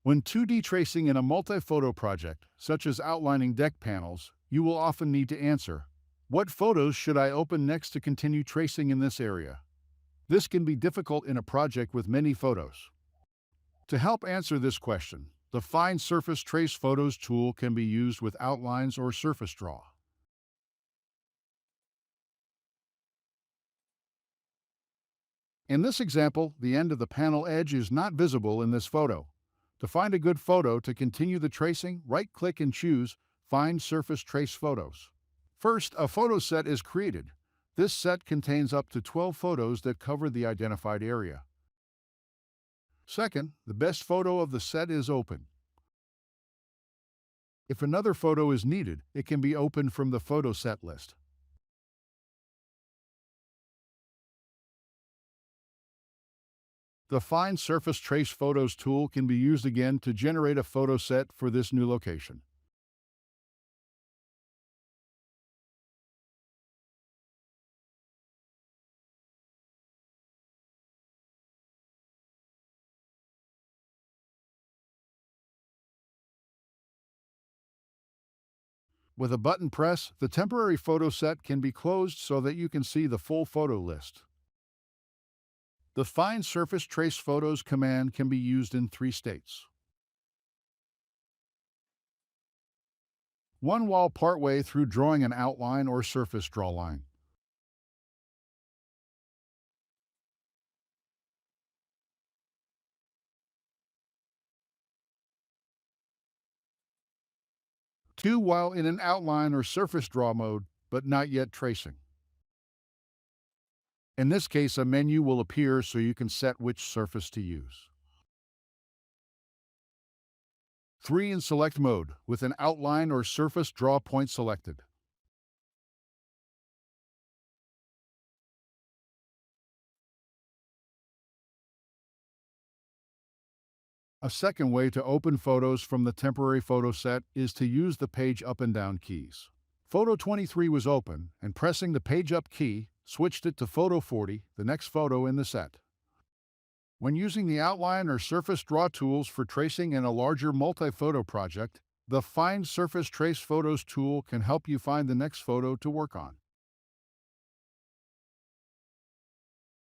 When 2D tracing in a multi-photo project, such as outlining deck panels, you will often need to answer, what photos should I open next to continue tracing in this area? This can be difficult in a project with many photos. To help answer this question, the Fine Surface Trace Photos tool can be used with outlines or surface draw. In this example, the end of the panel edge is not visible in this photo. To find a good photo to continue the tracing, right-click and choose Find Surface Trace Photos. First, a photo set is created. This set contains up to 12 photos that cover the identified area. Second, the best photo of the set is open. If another photo is needed, it can be opened from the photo set list. The Find Surface Trace Photos tool can be used again to generate a photo set for this new location. With a button press, the temporary photo set can be closed so that you can see the full photo list. The Find Surface Trace Photos command can be used in 3 states. 1 while partway through drawing an outline or surface draw line. 2 while in an outline or surface draw mode, but not yet tracing. In this case, a menu will appear so you can set which surface to use. 3 in select mode, with an outline or surface draw point selected. A second way to open photos from the temporary photo set is to use the page up and down keys. Photo 23 was open, and pressing the page up key switched it to photo 40, the next photo in the set. When using the outline or surface draw tools for tracing in a larger multi-photo project, the Find Surface Trace Photos tool can help you find the next photo to work on.